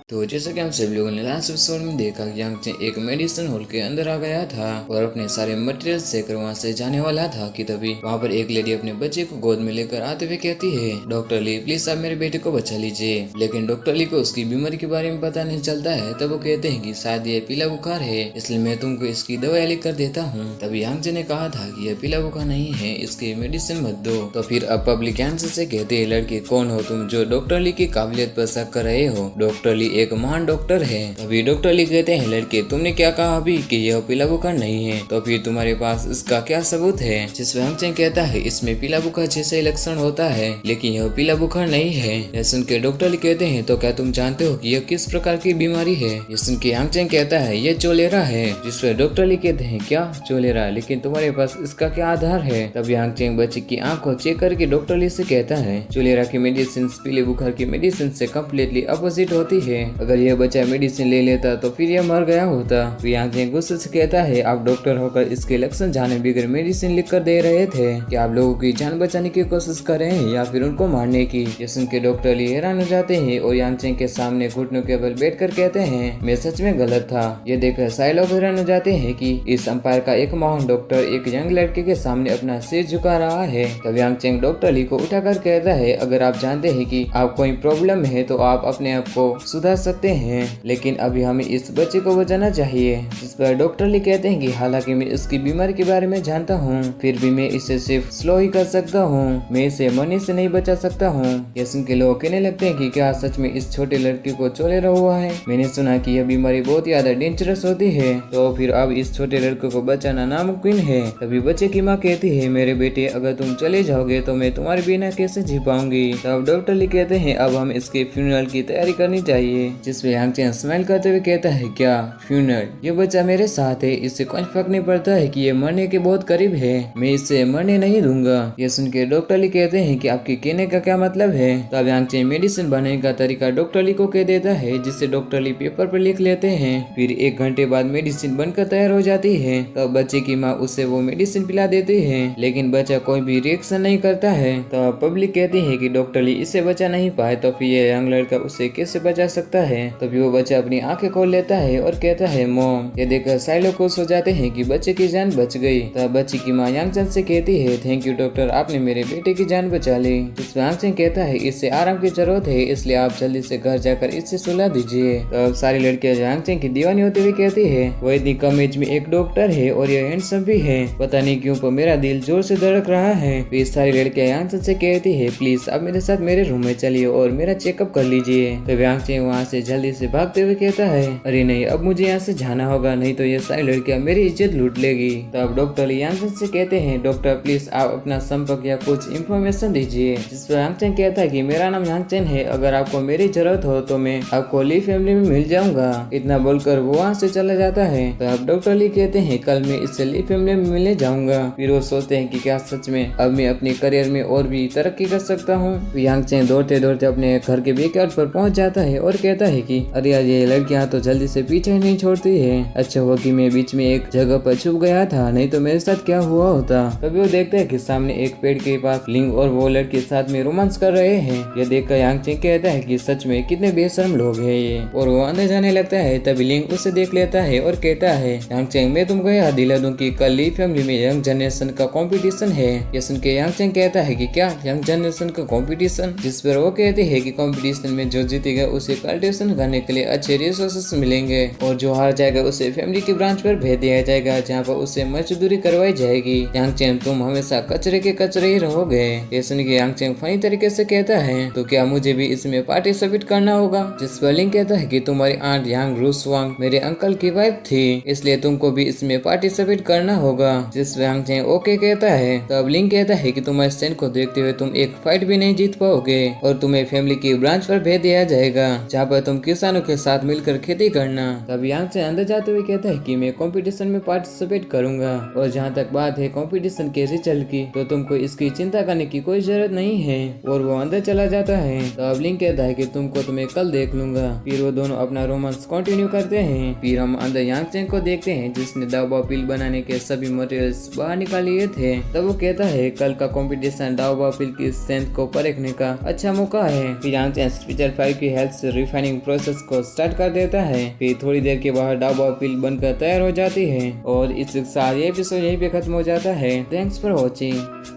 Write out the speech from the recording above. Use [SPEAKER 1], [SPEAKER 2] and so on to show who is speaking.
[SPEAKER 1] तो जैसा कि हम सभी लोगों ने लास्ट एपिसोड में देखा कि यांग चेंग एक मेडिसिन हॉल के अंदर आ गया था और अपने सारे मटेरियल्स लेकर वहाँ से जाने वाला था कि तभी वहाँ पर एक लेडी अपने बच्चे को गोद में लेकर आते हुए कहती है, डॉक्टर ली प्लीज आप मेरे बेटे को बचा लीजिए। लेकिन डॉक्टर ली को उसकी बीमारी के बारे में पता नहीं चलता है। तब वो कहते हैं कि शायद ये पीला बुखार है, इसलिए मैं तुमको इसकी दवाई लिख कर देता हूँ। तभी यांग चेंग ने कहा था कि यह पीला बुखार नहीं है, इसकी मेडिसिन मत दो। तो फिर अब पब्लिक आंसर से कहते हैं, लड़के कौन हो तुम जो डॉक्टर ली की काबिलियत पर शक कर रहे हो? डॉक्टर ली एक महान डॉक्टर है। तभी डॉक्टर ली कहते हैं, लड़के तुमने क्या कहा अभी कि यह पीला बुखार नहीं है, तो फिर तुम्हारे पास इसका क्या सबूत है? जिसमें यांग चेंग कहता है, इसमें पीला बुखार जैसे लक्षण होता है लेकिन यह पीला बुखार नहीं है। यह सुन के डॉक्टर ली कहते हैं, तो क्या तुम जानते हो कि यह किस प्रकार की बीमारी है? यह सुन के यांग चेंग कहता है, यह चोलेरा है। जिसपे डॉक्टर ली कहते हैं, क्या चोलेरा? लेकिन तुम्हारे पास इसका क्या आधार है? तब यांग चेंग बच्चे की आंख को चेक करके डॉक्टर ली से कहता है, चोलेरा की मेडिसिन पीले बुखार की मेडिसिन से कम्प्लीटली अपोजिट होती है। अगर यह बच्चा मेडिसिन ले लेता तो फिर यह मर गया होता। तो यांग चेंग गुस्से से कहता है, आप डॉक्टर होकर इसके लक्षण जाने बगैर मेडिसिन लिख कर दे रहे थे। क्या आप लोगों की जान बचाने की कोशिश कर रहे हैं या फिर उनको मारने की? ये सुन के डॉक्टर ली हैरान हो जाते हैं और यांग चेंग के सामने घुटनों के बल बैठ कर कहते हैं, मैं सच में गलत था। ये देखकर सारे लोग हैरान हो जाते हैं कि इस अंपायर का एक महान डॉक्टर एक यंग लड़के के सामने अपना सिर झुका रहा है। तब यांग चेंग डॉक्टर ली को उठाकर कहता है, अगर आप जानते हैं कि आप कोई प्रॉब्लम है तो आप अपने आप को सुधार सकते हैं, लेकिन अभी हमें इस बच्चे को बचाना चाहिए। जिस पर डॉक्टर ली कहते हैं कि हालांकि मैं इसकी बीमारी के बारे में जानता हूँ, फिर भी मैं इसे सिर्फ स्लो ही कर सकता हूँ, मैं इसे मरने से नहीं बचा सकता हूँ। ये सुन के लोग कहने लगते हैं कि क्या सच में इस छोटे लड़के को चोलेरा हुआ है? मैंने सुना कि यह बीमारी बहुत ज्यादा डेंजरस होती है, तो फिर अब इस छोटे लड़के को बचाना नामुमकिन है। तभी बच्चे की माँ कहती है, मेरे बेटे अगर तुम चले जाओगे तो मैं तुम्हारे बिना कैसे जी पाऊंगी? तब डॉक्टर ली कहते हैं, अब हम इसके फ्यूनरल की तैयारी करनी चाहिए। जिसपे यांग चेंग स्माइल करते हुए कहता है, क्या फ्यूनरल? ये बच्चा मेरे साथ है, इससे कोई फर्क नहीं पड़ता है कि ये मरने के बहुत करीब है, मैं इससे मरने नहीं दूंगा। ये सुन के डॉक्टर ली कहते हैं कि आपके कहने का क्या मतलब है? तब यांग चेंग मेडिसिन बनाने का तरीका डॉक्टर ली को कह देता है, जिससे डॉक्टर ली पेपर पर लिख लेते हैं। फिर 1 घंटे बाद मेडिसिन बनकर तैयार हो जाती है। तब बच्चे की माँ उसे वो मेडिसिन पिला देती है, लेकिन बच्चा कोई भी रिएक्शन नहीं करता है। तब पब्लिक कहती है कि डॉक्टर ली इसे बचा नहीं पाए, तो फिर ये यंग लड़का उसे कैसे बचा सकता है? तभी वो बच्चा अपनी आंखें खोल लेता है और कहता है, मॉम। ये देखकर सारे लोग खुश हो जाते हैं कि बच्चे की जान बच गई। तब बच्चे की माँ यांग चेंग से कहती है, थैंक यू डॉक्टर, आपने मेरे बेटे की जान बचा ली। जिसमें यांग चेंग कहता है, इससे आराम की जरूरत है, इसलिए आप जल्दी से घर जाकर इससे सुला दीजिए। तब सारी लड़कियां यांग चेंग की दीवानी होते हुए कहती है, वो इतनी कम एज में एक डॉक्टर है और ये हैंडसम भी है, पता नहीं क्यों पर मेरा दिल जोर से धड़क रहा है। फिर सारी लड़कियां यांग चेंग से कहती है, प्लीज आप मेरे साथ मेरे रूम में चलिए और मेरा चेकअप कर लीजिए। तब यांग चेंग वहाँ से जल्दी से भागते हुए कहता है, अरे नहीं, अब मुझे यहाँ से जाना होगा, नहीं तो ये सारी लड़कियां मेरी इज्जत लूट लेगी। तब डॉक्टर यांग चेंग से कहते हैं, डॉक्टर प्लीज आप अपना संपर्क या कुछ इन्फॉर्मेशन दीजिए। जिस पर यांग चेंग कहता है कि मेरा नाम यांग चेंग है, अगर आपको मेरी जरूरत हो तो मैं आपको ली फैमिली में मिल जाऊंगा। इतना बोलकर वो वहाँ से चला जाता है। तब डॉक्टर ली कहते हैं, कल मैं इससे ली फैमिली में मिलने जाऊंगा। फिर वो सोचते हैं कि क्या सच में अब मैं अपने करियर में और भी तरक्की कर सकता हूँ। यांग चेंग दौड़ते दौड़ते अपने घर के बैकयार्ड पर पहुंच जाता है और कहता है कि अरे यार, ये लड़कियां तो जल्दी से पीछे नहीं छोड़ती है, अच्छा हुआ कि मैं बीच में एक जगह पर छुप गया था, नहीं तो मेरे साथ क्या हुआ होता। तभी वो देखते हैं कि सामने एक पेड़ के पास लिंग और वो लड़के साथ में रोमांस कर रहे हैं। ये देखकर यांग चेंग कहता है कि सच में कितने बेशर्म लोग हैं ये, और वो अंदर जाने लगता है। तभी लिंग उसे देख लेता है और कहता है, यांग चेंग मैं तुमको याद दिला दूं कि कल ली फैमिली में यंग जनरेशन का कंपटीशन है। ये सुन के यांग चेंग कहता है कि क्या यंग जनरेशन का कंपटीशन? जिस पर वो कहते हैं कि कंपटीशन में जो जीतेगा उसे कल्टिवेशन करने के लिए अच्छे रिसोर्सेस मिलेंगे, और जो हार जाएगा उसे फैमिली की ब्रांच पर भेज दिया जाएगा, जहाँ पर उसे मजदूरी करवाई जाएगी। यांग चेंग तुम हमेशा कचरे के कचरे ही रहोगे। ये सुन के यांग चेंग फनी तरीके से कहता है, तो क्या मुझे भी इसमें पार्टिसिपेट करना होगा? जिस पर लिंग कहता है कि तुम्हारी आंट यांग रूसवांग मेरे अंकल की वाइफ थी, इसलिए तुमको भी इसमें पार्टिसिपेट करना होगा। जिस पर यांग चेंग ओके कहता है। तब लिंग कहता है कि तुम्हारे स्टैंड को देखते हुए तुम एक फाइट भी नहीं जीत पाओगे और तुम्हें फैमिली की ब्रांच पर भेज दिया जाएगा, जहाँ पर तुम किसानों के साथ मिलकर खेती करना। तब यांग चेंग अंदर जाते हुए कहता है कि मैं कंपटीशन में पार्टिसिपेट करूंगा, और जहाँ तक बात है कंपटीशन के रिजल्ट की, तो तुमको इसकी चिंता करने की कोई जरूरत नहीं है। और वो अंदर चला जाता है। तब लिंग कहता है कि तुमको तो मैं कल देख लूंगा। फिर वो दोनों अपना रोमांस कंटिन्यू करते हैं। फिर हम अंदर यांग चेंग को देखते हैं, जिसने दावा पिल बनाने के सभी मटेरियल्स बाहर निकाल लिए थे। तब वो कहता है, कल का कंपटीशन दावा पिल की स्ट्रेंथ को परखने का अच्छा मौका है। फिर यांग चेंग स्पीचर 5 की हेल्प से रिफाइनिंग प्रोसेस को स्टार्ट कर देता है। फिर थोड़ी देर के बाद डाबा पिल बनकर तैयार हो जाती है और इस सारे एपिसोड यहीं पे खत्म हो जाता है। Thanks for watching.